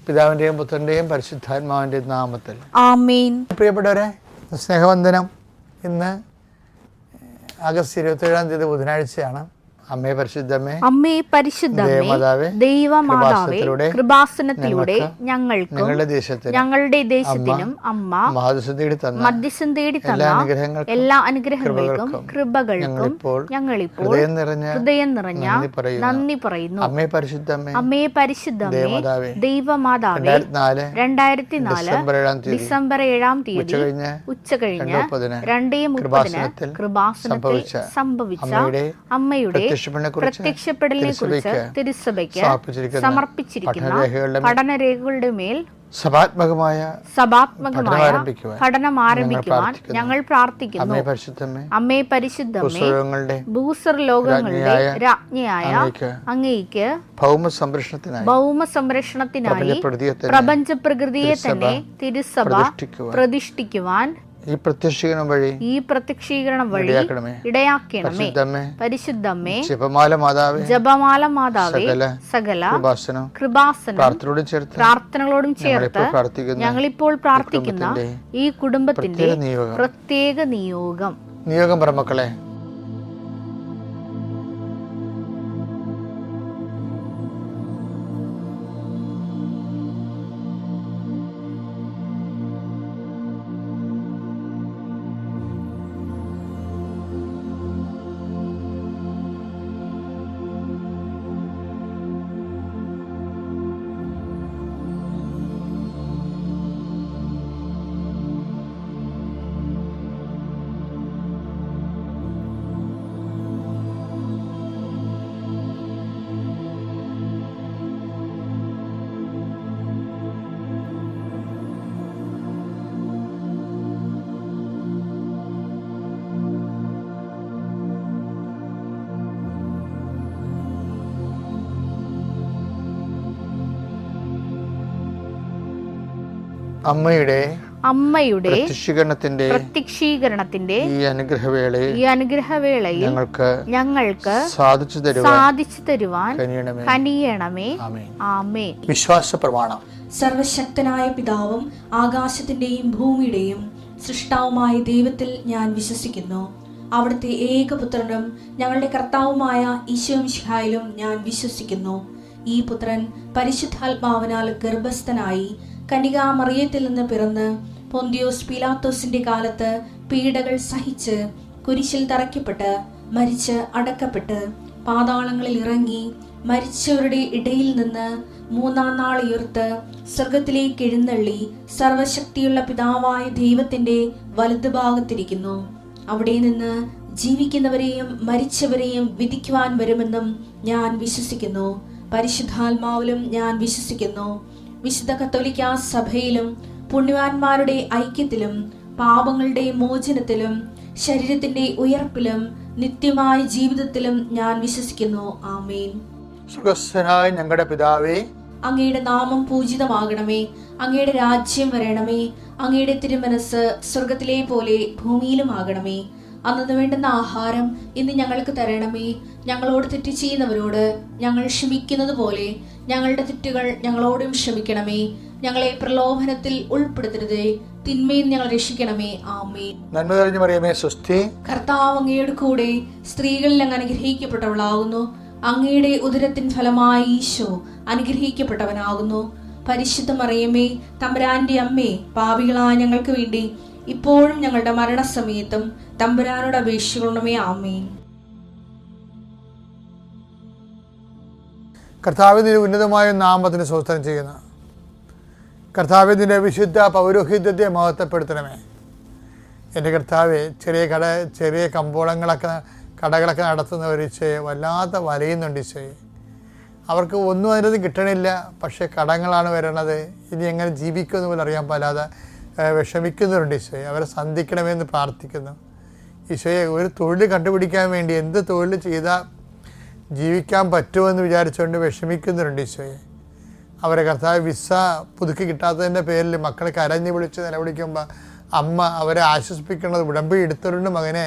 പിതാവിൻ്റെയും പുത്രൻ്റെയും പരിശുദ്ധാത്മാവിൻ്റെയും നാമത്തിൽ ആമേൻ. പ്രിയപ്പെട്ടവരെ, സ്നേഹവന്ദനം. ഇന്ന് ആഗസ്റ്റ് 27 ബുധനാഴ്ചയാണ്. അമ്മേ പരിശുദ്ധമേ, അമ്മേ പരിശുദ്ധമേ, ദൈവമാതാവേ, കൃപാസനത്തിലൂടെ ഞങ്ങൾക്കും ഞങ്ങളുടെ ദേശത്തിനും അമ്മ മധ്യസ്ഥം തേടി തന്ന എല്ലാ അനുഗ്രഹങ്ങൾക്കും കൃപകൾക്കും ഞങ്ങളിപ്പോൾ ഹൃദയം നിറഞ്ഞ നന്ദി പറയുന്നു. അമ്മേ പരിശുദ്ധമേ, അമ്മേ പരിശുദ്ധമേ, ദൈവമാതാവേ, 2004 ഡിസംബർ 7 ഉച്ചകഴിഞ്ഞ് 2:30 കൃപാസനത്തിൽ സംഭവിച്ച അമ്മയുടെ പ്രത്യക്ഷപ്പെടലിനെ കുറിച്ച് തിരുസഭയ്ക്ക് സമർപ്പിച്ചിരിക്കുന്ന പഠനരേഖകളുടെ മേൽ സഭാത്മകമായ പഠനം ആരംഭിക്കുവാൻ ഞങ്ങൾ പ്രാർത്ഥിക്കുന്നു. അമ്മേ പരിശുദ്ധമേ, ഭൂസ്വർലോകങ്ങളുടെ രാജ്ഞിയായ അങ്ങേയ്ക്ക് ഭൗമ സംരക്ഷണത്തിനായി പ്രപഞ്ച പ്രകൃതിയെ തന്നെ തിരുസഭ പ്രതിഷ്ഠിക്കുവാൻ ഈ പ്രത്യക്ഷീകരണം വഴി ഇടയാക്കണമേ. പരിശുദ്ധമേ, ജപമാല മാതാവേ, സകല കൃപാസനം പ്രാർത്ഥനകളോടും ചേർത്ത് ഞങ്ങളിപ്പോൾ പ്രാർത്ഥിക്കുന്ന ഈ കുടുംബത്തിന്റെ പ്രത്യേക നിയോഗം പറമക്കളെ. അമ്മയുടെ പ്രത്യക്ഷീകരണത്തിന്റെ ഈ അനുഗ്രഹവേളയിൽ ഞങ്ങൾക്ക് സാധിച്ചു തരുവാൻ കനിയണമേ. ആമേൻ. വിശ്വാസ പ്രമാണം. സർവശക്തനായ പിതാവും ആകാശത്തിന്റെയും ഭൂമിയുടെയും സൃഷ്ടാവുമായ ദൈവത്തിൽ ഞാൻ വിശ്വസിക്കുന്നു. അവിടുത്തെ ഏകപുത്രനും ഞങ്ങളുടെ കർത്താവുമായ ഈശോമിശിഹായിലും ഞാൻ വിശ്വസിക്കുന്നു. ഈ പുത്രൻ പരിശുദ്ധാത്മാവിനാൽ ഗർഭസ്ഥനായി കന്യകാമറിയത്തിൽ നിന്ന് പിറന്ന് പൊന്തിയോസ് പീലാത്തോസിന്റെ കാലത്ത് പീഡകൾ സഹിച്ച് കുരിശിൽ തറയ്ക്കപ്പെട്ട് മരിച്ച് അടക്കപ്പെട്ട് പാതാളങ്ങളിൽ ഇറങ്ങി മരിച്ചവരുടെ ഇടയിൽ നിന്ന് 3-ാം നാൾ ഉയർത്ത് സ്വർഗത്തിലേക്ക് എഴുന്നള്ളി സർവശക്തിയുള്ള പിതാവായ ദൈവത്തിന്റെ വലതുഭാഗത്തിരിക്കുന്നു. അവിടെ നിന്ന് ജീവിക്കുന്നവരെയും മരിച്ചവരെയും വിധിക്കുവാൻ വരുമെന്നും ഞാൻ വിശ്വസിക്കുന്നു. പരിശുദ്ധാത്മാവിലും ഞാൻ വിശ്വസിക്കുന്നു. വിശുദ്ധ കത്തോലിക്കാ സഭയിലും പുണ്യവാന്മാരുടെ ഐക്യത്തിലും പാപങ്ങളുടെ മോചനത്തിലും ശരീരത്തിന്റെ ഉയർപ്പിലും നിത്യമായ ജീവിതത്തിലും ഞാൻ വിശ്വസിക്കുന്നു. ആമേൻ. സ്വർഗ്ഗസ്ഥനായ ഞങ്ങളുടെ പിതാവേ, അങ്ങയുടെ നാമം പൂജിതമാകണമേ. അങ്ങയുടെ രാജ്യം വരണമേ. അങ്ങയുടെ തിരുമനസ് സ്വർഗത്തിലെ പോലെ ഭൂമിയിലും ആകണമേ. അന്നു വേണ്ടുന്ന ആഹാരം ഇന്ന് ഞങ്ങൾക്ക് തരണമേ. ഞങ്ങളോട് തെറ്റ് ചെയ്യുന്നവരോട് ഞങ്ങൾ ക്ഷമിക്കുന്നത് പോലെ ഞങ്ങളുടെ തെറ്റുകൾ ഞങ്ങളോടും ക്ഷമിക്കണമേ. ഞങ്ങളെ പ്രലോഭനത്തിൽ ഉൾപ്പെടുത്തരുതേ, തിന്മയിൽ ഞങ്ങൾ രക്ഷിക്കണമേ. ആമേൻ. നന്മ നിറഞ്ഞ മറിയമേ, സ്വസ്തി. കർത്താവ് അങ്ങയുടെ കൂടെ സ്ത്രീകളിൽ അങ്ങ് അനുഗ്രഹിക്കപ്പെട്ടവളാകുന്നു. അങ്ങയുടെ ഉദരത്തിൻ ഫലമായി ഈശോ അനുഗ്രഹിക്കപ്പെട്ടവനാകുന്നു. പരിശുദ്ധ മറിയമേ, തമ്പുരാന്റെ അമ്മേ, പാപികളായ ഞങ്ങൾക്ക് വേണ്ടി ഇപ്പോഴും ഞങ്ങളുടെ മരണസമയത്തും തമ്പുരാനോട് അപേക്ഷിക്കണമേ. ആമേൻ. കർത്താവിന്റെ ഉന്നതമായ നാമത്തിന് സ്തോത്രം ചെയ്യുന്നു. കർത്താവിന്റെ വിശുദ്ധ പൗരോഹിത്യത്തെ മഹത്വപ്പെടുത്തണമേ. എൻ്റെ കർത്താവെ, ചെറിയ കടകളൊക്കെ നടത്തുന്നവർ ഈശോയെ വല്ലാത്ത വലയുന്നുണ്ട് ഈശോയെ. അവർക്ക് ഒന്നും അതിനകത്ത് കിട്ടണില്ല, പക്ഷേ കടങ്ങളാണ് വരണത്. ഇനി എങ്ങനെ ജീവിക്കുമെന്ന് പോലും അറിയാൻ പാലാതെ വിഷമിക്കുന്നവരുണ്ട് ഈശോയെ. അവരെ സന്ധിക്കണമെന്ന് പ്രാർത്ഥിക്കുന്നു ഈശോയെ. ഒരു തൊഴിൽ കണ്ടുപിടിക്കാൻ വേണ്ടി എന്ത് തൊഴിൽ ചെയ്താൽ ജീവിക്കാൻ പറ്റുമെന്ന് വിചാരിച്ചുകൊണ്ട് വിഷമിക്കുന്നവരുണ്ട് ഈശോയെ. അവരെ കർത്താവ് വിസ പുതുക്കി കിട്ടാത്തതിൻ്റെ പേരിൽ മക്കളെ കരഞ്ഞ് വിളിച്ച് നിലവിളിക്കുമ്പോൾ അമ്മ അവരെ ആശ്വസിപ്പിക്കുന്നത് ഉടമ്പടി എടുത്തവരുണ്ട് മകനെ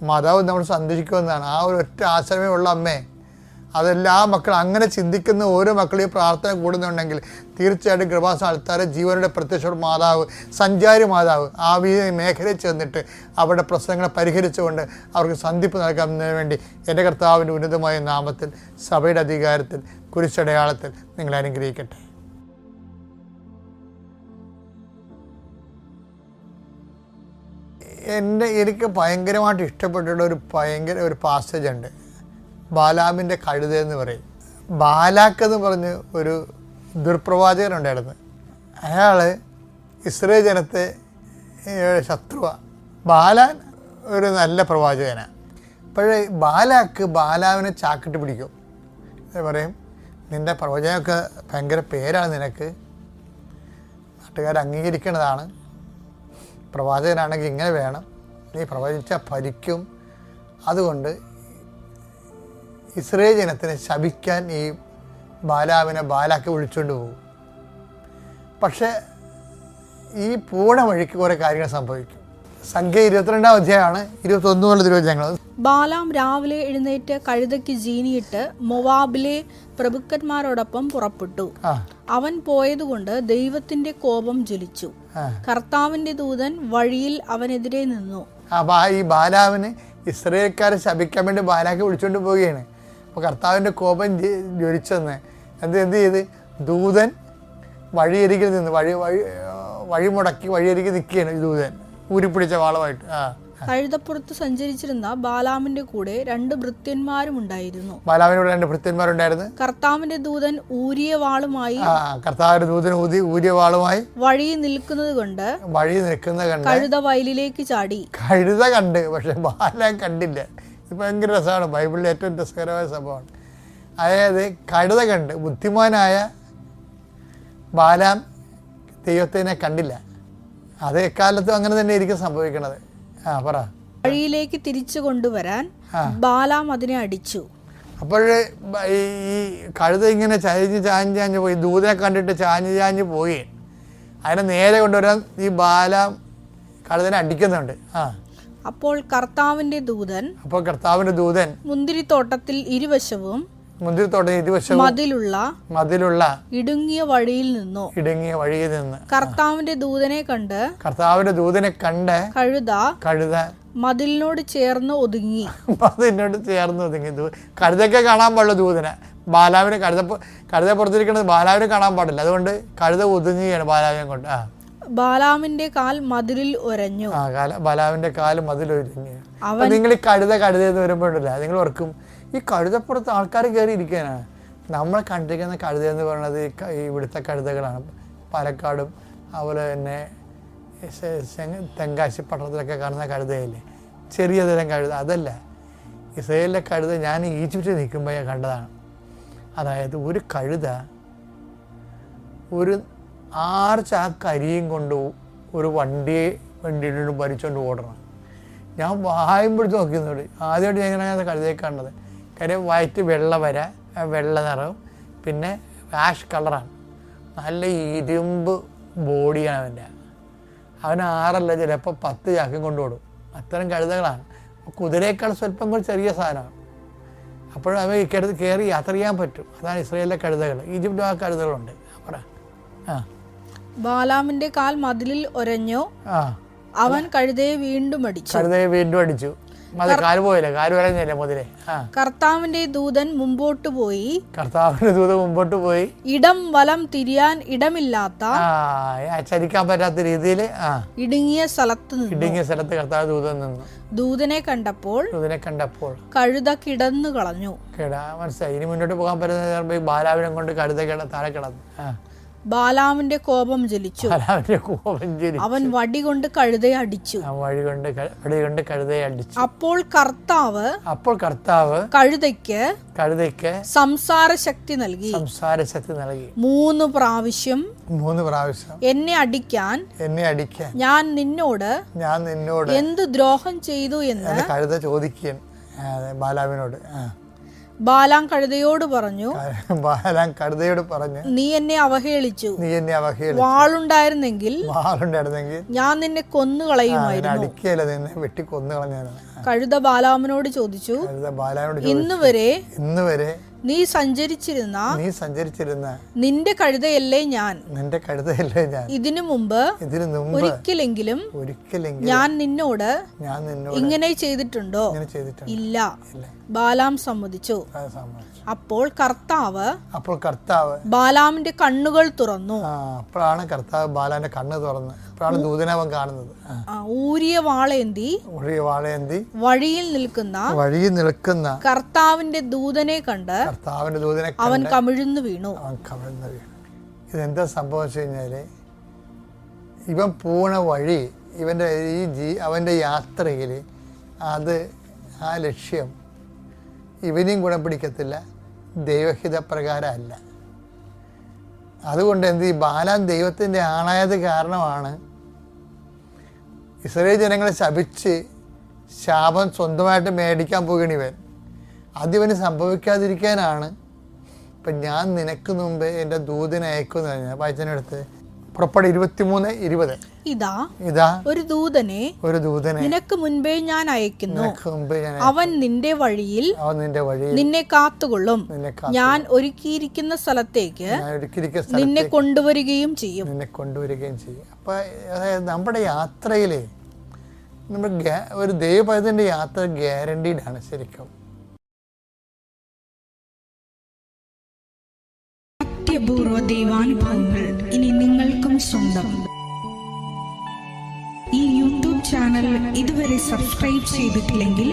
മാതാവ് നമ്മൾ സന്ദർശിക്കുമെന്നാണ്. ആ ഒരു ഒറ്റ ആശ്രമേ ഉള്ള അമ്മേ, അതെല്ലാ മക്കളും അങ്ങനെ ചിന്തിക്കുന്ന ഓരോ മക്കളും ഈ പ്രാർത്ഥന കൂടുന്നുണ്ടെങ്കിൽ തീർച്ചയായിട്ടും കൃപാസന ആൾക്കാരെ ജീവനുടെ പ്രത്യക്ഷ മാതാവ്, സഞ്ചാരി മാതാവ് ആ മേഖലയിൽ ചെന്നിട്ട് അവരുടെ പ്രശ്നങ്ങളെ പരിഹരിച്ചുകൊണ്ട് അവർക്ക് സന്ധിപ്പ് നൽകുന്നതിന് വേണ്ടി എൻ്റെ കർത്താവിൻ്റെ ഉന്നതമായ നാമത്തിൽ സഭയുടെ അധികാരത്തിൽ കുരിശടയാളത്തിൽ നിങ്ങളെ അനുഗ്രഹിക്കട്ടെ. എനിക്ക് ഭയങ്കരമായിട്ട് ഇഷ്ടപ്പെട്ടിട്ടുള്ള ഒരു പാസേജ് ഉണ്ട്. ബാലാമിൻ്റെ കഴുത എന്ന് പറയും. ബാലാക്ക് എന്ന് പറഞ്ഞ് ഒരു ദുർപ്രവാചകനുണ്ടായിരുന്നു. അയാൾ ഇസ്രായേൽ ജനത്തെ ശത്രുവാണ്. ബാലാൻ ഒരു നല്ല പ്രവാചകനാണ്. അപ്പോഴേ ബാലാക്ക് ബാലാവിനെ ചാക്കിട്ട് പിടിക്കും. പറയും, നിൻ്റെ പ്രവചനമൊക്കെ ഭയങ്കര പേരാണ്, നിനക്ക് നാട്ടുകാർ അംഗീകരിക്കേണ്ടതാണ്, പ്രവാചകനാണെങ്കിൽ ഇങ്ങനെ വേണം, നീ പ്രവചിച്ചാൽ ഭരിക്കും, അതുകൊണ്ട് ഇസ്രായേൽ ജനത്തിനെ ശപിക്കാൻ ഈ ബാലാക്ക് വിളിച്ചുകൊണ്ട് പോകും. പക്ഷേ ഈ പൂണ വഴിക്ക് കുറേ കാര്യങ്ങൾ സംഭവിക്കും. സംഖ്യ 22-ാം അധ്യായമാണ് 21 മുതൽ തിരുവചനങ്ങൾ. ബാലാം രാവിലെ എഴുന്നേറ്റ് കഴുതയ്ക്ക് ജീനിയിട്ട് മൊവാബിലെ പ്രഭുക്കന്മാരോടൊപ്പം പുറപ്പെട്ടു. അവൻ പോയതുകൊണ്ട് ദൈവത്തിന്റെ കോപം ജ്വലിച്ചു. കർത്താവിന്റെ ദൂതൻ വഴിയിൽ അവനെതിരെ നിന്നു. ഈ ബാലാവിന് ഇസ്രായേൽക്കാരെ ശപിക്കാൻ വേണ്ടി ബാലാക്ക് വിളിച്ചുകൊണ്ട് പോവുകയാണ്. അപ്പോൾ കർത്താവിൻ്റെ കോപം ജ്വലിച്ചെന്ന് എന്ത് ചെയ്ത് ദൂതൻ വഴിയരികിൽ നിന്ന് വഴി മുടക്കി വഴിയരികിൽ നിൽക്കുകയാണ്. ഈ ദൂതൻ ഊരിപ്പിടിച്ച വാളുമായിട്ട്. കഴുതപ്പുറത്ത് സഞ്ചരിച്ചിരുന്ന ബാലാമിന്റെ കൂടെ 2 ഭൃത്യന്മാരും ഉണ്ടായിരുന്നു. ബാലാമിനോട് 2 ഭൃത്യന്മാരുണ്ടായിരുന്നു. കർത്താവിന്റെ ദൂതൻ ഊരിയ വാളുമായി വഴി നിൽക്കുന്നത് കൊണ്ട് കഴുത വയലിലേക്ക് ചാടി. കഴുത കണ്ട്, പക്ഷെ ബാലാം കണ്ടില്ല. ഇത് ഭയങ്കര രസമാണ്. ബൈബിളിലെ ഏറ്റവും രസകരമായ സംഭവമാണ്. അതായത് കഴുത കണ്ട് ബുദ്ധിമാനായ ബാലാം ദൈവത്തിനെ കണ്ടില്ല. അത് എക്കാലത്തും അങ്ങനെ തന്നെ ആയിരിക്കും സംഭവിക്കണത്. പറ. വഴിയിലേക്ക് തിരിച്ചു കൊണ്ടുവരാൻ ബാലാം അതിനെ അടിച്ചു. അപ്പോൾ ഈ കഴുത ഇങ്ങനെ ചാഞ്ഞ് പോയി, ദൂതനെ കണ്ടിട്ട് ചാഞ്ഞ് പോയി. അതിനെ നേരെ കൊണ്ടുവരാൻ ഈ ബാലാം കഴുതനെ അടിക്കുന്നുണ്ട്. അപ്പോൾ കർത്താവിന്റെ ദൂതൻ മുന്തിരിത്തോട്ടത്തിൽ ഇരുവശവും മതിലുള്ള ഇടുങ്ങിയ വഴിയിൽ നിന്നു. കർത്താവിന്റെ ദൂതനെ കണ്ട് കഴുത മതിലിനോട് ചേർന്ന് ഒതുങ്ങി. കഴുതൊക്കെ കാണാൻ പാടില്ല ദൂതനെ. ബാലാവിനെ കഴുതപ്പുറത്തിരിക്കുന്നത് ബാലാവിനെ കാണാൻ പാടില്ല. അതുകൊണ്ട് കഴുത ഒതുങ്ങുകയാണ് ബാലാവിനെ കൊണ്ട്. ബാലാമിന്റെ കാൽ മതിലിൽ ഉരഞ്ഞു. ബാലാവിന്റെ കാല് മതിലൊരുങ്ങി. നിങ്ങൾ ഈ കഴുത എന്ന് വരുമ്പോഴല്ല നിങ്ങൾ ഓർക്കും ഈ കഴുതപ്പുറത്ത് ആൾക്കാർ കയറി ഇരിക്കാനാണ്. നമ്മൾ കണ്ടിരിക്കുന്ന കഴുത എന്ന് പറയുന്നത് ഇവിടുത്തെ കഴുതകളാണ്. പാലക്കാടും അതുപോലെ തന്നെ തെങ്കാശി പട്ടണത്തിലൊക്കെ കാണുന്ന കഴുതയില്ലേ, ചെറിയ തരം കഴുത. അതല്ല, ഇസ്രായേലിലെ കഴുത ഞാൻ ഈജിപ്തിൽ നിൽക്കുമ്പോൾ ഞാൻ കണ്ടതാണ്. അതായത് ഒരു കഴുത ഒരു 6 ചാക്ക് അരിയും കൊണ്ട് ഒരു വണ്ടിയിട്ട് ഭരിച്ചുകൊണ്ട് ഓടണം. ഞാൻ വായുമ്പോഴത്തെ നോക്കിയെന്നോട് ആദ്യമായിട്ട് ഞാൻ ഇങ്ങനെ കഴുതയെ കണ്ടത്. കാര്യം വയറ്റ് വെള്ള നിറവും പിന്നെ ആഷ് കളറാണ്. നല്ല ഇരുമ്പ് ബോഡിയാണ് അവൻ 6 ചിലപ്പോൾ 10 ചാക്കും കൊണ്ടുപോടും. അത്തരം കഴുതകളാണ്. കുതിരയേക്കാൾ സ്വല്പം കൂടി ചെറിയ സാധനമാണ്. അപ്പോഴും അവ ഇക്കടുത്ത് കയറി യാത്ര ചെയ്യാൻ പറ്റും. അതാണ് ഇസ്രായേലിലെ കഴുതകൾ. ഈജിപ്തിലും ആ കഴുതകളുണ്ട്. ബാലാമിന്റെ കാൽ മതിലിൽ ഒരഞ്ഞു. അവൻ കഴുതയെ വീണ്ടും അടിച്ചു. കാല് പോയില്ല, കാല് വരഞ്ഞില്ല മുതലേ. കർത്താവിന്റെ ദൂതൻ മുമ്പോട്ട് പോയി. ഇടം വലം തിരിയാൻ ഇടമില്ലാത്ത ചലിക്കാൻ പറ്റാത്ത രീതിയിൽ ഇടുങ്ങിയ സ്ഥലത്ത് കർത്താവ് ദൂതൻ നിന്നു. ദൂതനെ കണ്ടപ്പോൾ കഴുത കിടന്നു കളഞ്ഞു. മനസ്സിലായി. ഇനി മുന്നോട്ട് പോകാൻ പറ്റുന്ന ബാലാവിനെ കൊണ്ട് കഴുത താഴെ കിടന്നു. ബാലാമിന്റെ കോപം ജ്വലിച്ചു. അവൻ വടി കൊണ്ട് കഴുതയെ അടിച്ചു. അപ്പോൾ കർത്താവ് കഴുതയ്ക്ക് സംസാര ശക്തി നൽകി. 3 പ്രാവശ്യം എന്നെ അടിക്കാൻ ഞാൻ നിന്നോട് എന്ത് ദ്രോഹം ചെയ്തു എന്ന് കഴുത ചോദിക്കുകയാണ് ബാലാവിനോട്. ബാലാം കഴുതയോട് പറഞ്ഞു, നീ എന്നെ അവഹേളിച്ചു. വാളുണ്ടായിരുന്നെങ്കിൽ ഞാൻ നിന്നെ കൊന്നുകളയുമായിരുന്നു. വെട്ടി കൊന്നുകളഞ്ഞാണ്. കഴുത ബാലാമിനോട് ചോദിച്ചു, ഇന്നുവരെ നീ സഞ്ചരിച്ചിരുന്ന നിന്റെ കഴുതയല്ലേ ഞാൻ. ഇതിനു മുമ്പ് ഒരിക്കലെങ്കിലും ഞാൻ നിന്നോട് ഇങ്ങനെ ചെയ്തിട്ടുണ്ടോ? ഇല്ല. ബാലാം സമ്മതിച്ചു. അപ്പോൾ കർത്താവ് ബാലാമിന്റെ കണ്ണുകൾ തുറന്നു. അപ്പോഴാണ് കർത്താവ് ബാലാന്റെ കണ്ണ് തുറന്ന് ദൂതനവൻ കാണുന്നത്. ഊരിയ വാളേന്തി വഴിയിൽ നിൽക്കുന്ന കർത്താവിന്റെ ദൂതനെ കണ്ട് അവൻ കമിഴ്ന്നു വീണു. ഇതെന്താ സംഭവിച്ചു കഴിഞ്ഞാല്, ഇവൻ പോണ വഴി, അവന്റെ യാത്രയിൽ അത് ആ ലക്ഷ്യം ഇവനെയും ഗുണം പിടിക്കത്തില്ല, ദൈവഹിത പ്രകാരമല്ല. അതുകൊണ്ട് എന്ത്, ഈ ബാലാൻ ദൈവത്തിൻ്റെ ആളായത് കാരണമാണ് ഇസ്രായേൽ ജനങ്ങളെ ശപിച്ച് ശാപം സ്വന്തമായിട്ട് മേടിക്കാൻ പോകുകയാണ് ഇവൻ. അതിവന് സംഭവിക്കാതിരിക്കാനാണ് ഇപ്പം ഞാൻ നിനക്ക് മുമ്പ് എൻ്റെ ദൂതനെ അയക്കുമെന്ന് പറഞ്ഞാൽ വായിച്ചതിനടുത്ത് പുറപ്പാട് 23:20. ഇതാ ഒരു ദൂതനെ നിനക്ക് മുൻപേ ഞാൻ അയക്കുന്നു. അവൻ നിന്റെ വഴിയിൽ നിന്നെ കാത്തുകൊള്ളും. ഞാൻ ഒരുക്കിയിരിക്കുന്ന സ്ഥലത്തേക്ക് നിന്നെ കൊണ്ടുവരികയും ചെയ്യും. അപ്പൊ അതായത് നമ്മുടെ യാത്രയില് ഒരു ദൈവപൈതന്റെ യാത്ര ഗ്യാരണ്ടീഡ് ആണ് ശരിക്കും. അത്യപൂർവ ദൈവാനുഭവങ്ങൾ ഇനി നിങ്ങൾക്കും സ്വന്തം. ഈ യൂട്യൂബ് ചാനൽ ഇതുവരെ സബ്സ്ക്രൈബ് ചെയ്തിട്ടില്ലെങ്കിൽ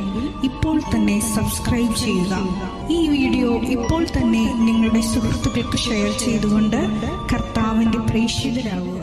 ഇപ്പോൾ തന്നെ സബ്സ്ക്രൈബ് ചെയ്യുക. ഈ വീഡിയോ ഇപ്പോൾ തന്നെ നിങ്ങളുടെ സുഹൃത്തുക്കൾക്ക് ഷെയർ ചെയ്തുകൊണ്ട് കർത്താവിന്റെ പ്രേക്ഷിതരാകുക.